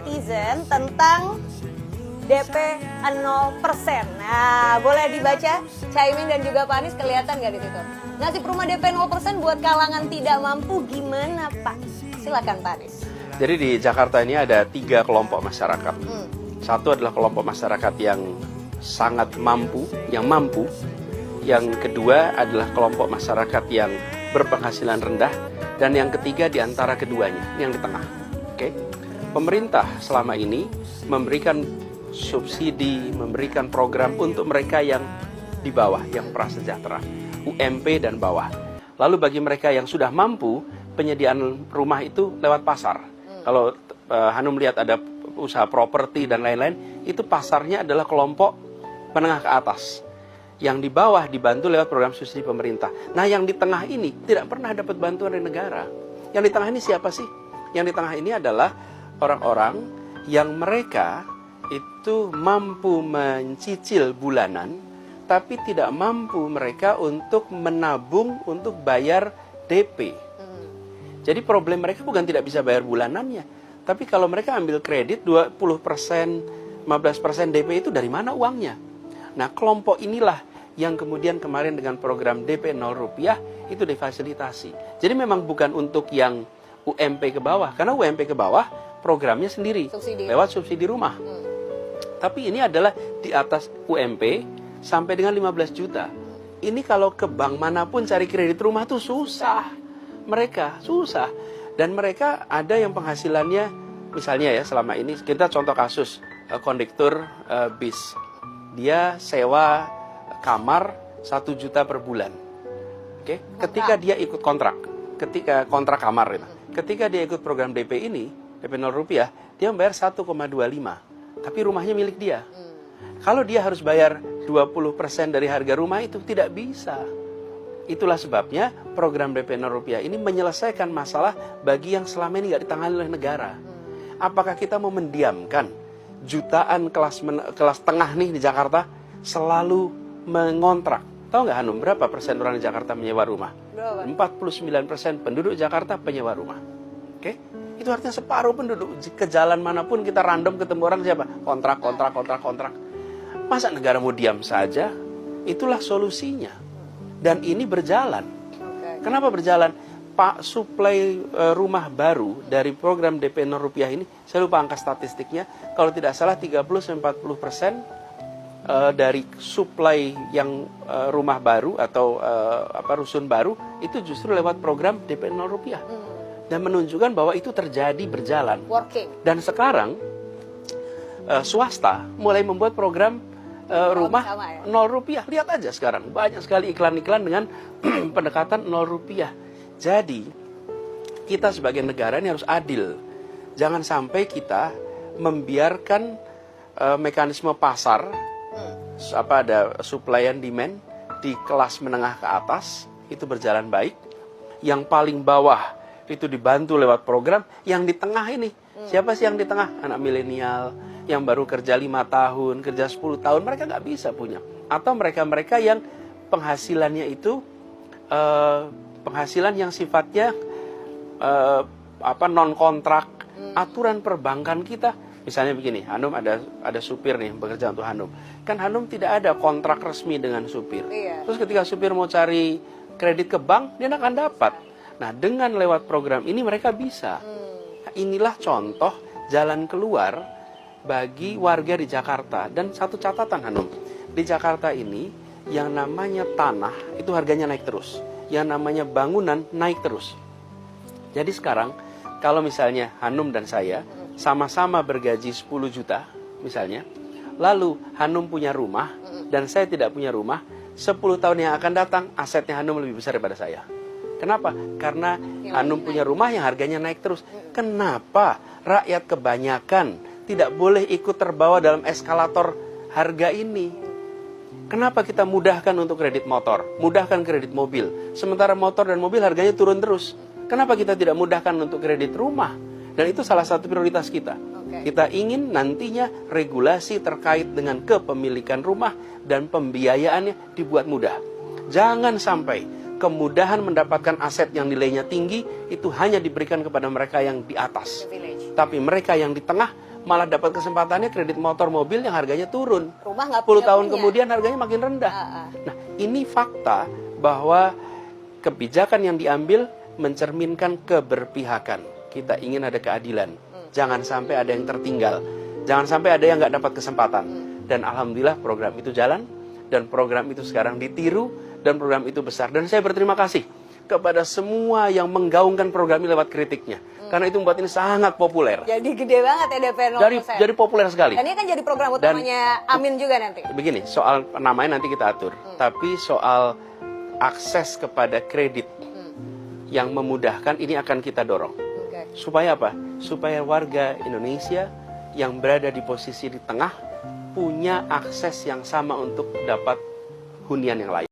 netizen tentang DP 0%. Nah, boleh dibaca Caimin dan juga Pak Anies, kelihatan nggak di situ? Nasib rumah DP 0% buat kalangan tidak mampu gimana, Pak? Silakan Pak Anies. Jadi di Jakarta ini ada 3 kelompok masyarakat. Satu adalah kelompok masyarakat yang sangat mampu, yang mampu. Yang kedua adalah kelompok masyarakat yang berpenghasilan rendah. Dan yang ketiga di antara keduanya, yang di tengah. Oke? Pemerintah selama ini memberikan subsidi, memberikan program untuk mereka yang di bawah, yang prasejahtera, UMP dan bawah. Lalu bagi mereka yang sudah mampu, penyediaan rumah itu lewat pasar. Kalau Hanum lihat ada usaha properti dan lain-lain, itu pasarnya adalah kelompok menengah ke atas. Yang di bawah dibantu lewat program subsidi pemerintah. Nah, yang di tengah ini tidak pernah dapat bantuan dari negara. Yang di tengah ini siapa sih? Yang di tengah ini adalah orang-orang yang mereka itu mampu mencicil bulanan, tapi tidak mampu mereka untuk menabung untuk bayar DP. Jadi problem mereka bukan tidak bisa bayar bulanannya, tapi kalau mereka ambil kredit 20%, 15% DP itu dari mana uangnya? Nah, kelompok inilah yang kemudian kemarin dengan program DP 0 rupiah itu difasilitasi. Jadi memang bukan untuk yang UMP ke bawah, karena UMP ke bawah programnya sendiri, lewat subsidi rumah. Tapi ini adalah di atas UMP sampai dengan 15 juta. Ini kalau ke bank manapun cari kredit rumah tuh susah. Mereka susah. Dan mereka ada yang penghasilannya, misalnya ya selama ini, kita contoh kasus kondektur bis. Dia sewa kamar 1 juta per bulan. Oke? Ketika dia ikut kontrak, ketika kontrak kamar itu, ketika dia ikut program DP ini, DP 0 rupiah, dia membayar 1,25. Tapi rumahnya milik dia. Kalau dia harus bayar 20% dari harga rumah itu tidak bisa. Itulah sebabnya program DP 0 rupiah ini menyelesaikan masalah bagi yang selama ini nggak ditangani oleh negara. Apakah kita mau mendiamkan jutaan kelas tengah nih di Jakarta selalu mengontrak? Tahu nggak Hanum, berapa persen orang di Jakarta menyewa rumah? 49% penduduk Jakarta penyewa rumah. Oke? Itu artinya separuh penduduk. Ke jalan manapun kita random ketemu orang siapa? Kontrak. Masa negara mau diam saja? Itulah solusinya. Dan ini berjalan. Kenapa berjalan? Pak, suplai rumah baru dari program DP 0 rupiah ini, saya lupa angka statistiknya, kalau tidak salah 30-40% dari suplai yang rumah baru atau rusun baru, itu justru lewat program DP 0 rupiah. Dan menunjukkan bahwa itu terjadi berjalan. Dan sekarang swasta mulai membuat program rumah 0 rupiah. Lihat aja sekarang, banyak sekali iklan-iklan dengan pendekatan 0 rupiah. Jadi kita sebagai negara ini harus adil. Jangan sampai kita membiarkan mekanisme pasar, ada supply and demand di kelas menengah ke atas itu berjalan baik. Yang paling bawah itu dibantu lewat program, yang di tengah ini. Siapa sih yang di tengah? Anak milenial, yang baru kerja 5 tahun, kerja 10 tahun, mereka nggak bisa punya. Atau mereka-mereka yang penghasilannya itu, penghasilan yang sifatnya non-kontrak. Aturan perbankan kita, misalnya begini, Hanum ada supir nih, bekerja untuk Hanum. Kan Hanum tidak ada kontrak resmi dengan supir. Terus ketika supir mau cari kredit ke bank, dia akan dapat. Nah, dengan lewat program ini mereka bisa. Nah, inilah contoh jalan keluar bagi warga di Jakarta. Dan satu catatan Hanum, di Jakarta ini yang namanya tanah itu harganya naik terus. Yang namanya bangunan naik terus. Jadi sekarang kalau misalnya Hanum dan saya sama-sama bergaji 10 juta misalnya, lalu Hanum punya rumah dan saya tidak punya rumah, 10 tahun yang akan datang asetnya Hanum lebih besar daripada saya. Kenapa? Karena Hanum punya rumah yang harganya naik terus. Kenapa rakyat kebanyakan tidak boleh ikut terbawa dalam eskalator harga ini? Kenapa kita mudahkan untuk kredit motor, mudahkan kredit mobil, sementara motor dan mobil harganya turun terus? Kenapa kita tidak mudahkan untuk kredit rumah? Dan itu salah satu prioritas kita. Kita ingin nantinya regulasi terkait dengan kepemilikan rumah dan pembiayaannya dibuat mudah. Jangan sampai kemudahan mendapatkan aset yang nilainya tinggi itu hanya diberikan kepada mereka yang di atas. Tapi mereka yang di tengah malah dapat kesempatannya kredit motor mobil yang harganya turun. Rumah nggak 10 tahun punya. kemudian harganya makin rendah. Nah, ini fakta bahwa kebijakan yang diambil mencerminkan keberpihakan. Kita ingin ada keadilan. Jangan sampai ada yang tertinggal. Jangan sampai ada yang nggak dapat kesempatan. Dan alhamdulillah program itu jalan. Dan program itu sekarang ditiru. Dan program itu besar. Dan saya berterima kasih kepada semua yang menggaungkan program ini lewat kritiknya. Karena itu membuat ini sangat populer. Jadi gede banget ya DP 0%. Jadi populer sekali. Dan ini kan jadi program utamanya Amin juga nanti. Begini, soal namanya nanti kita atur. Tapi soal akses kepada kredit yang memudahkan ini akan kita dorong. Supaya apa? Supaya warga Indonesia yang berada di posisi di tengah punya akses yang sama untuk dapat hunian yang layak.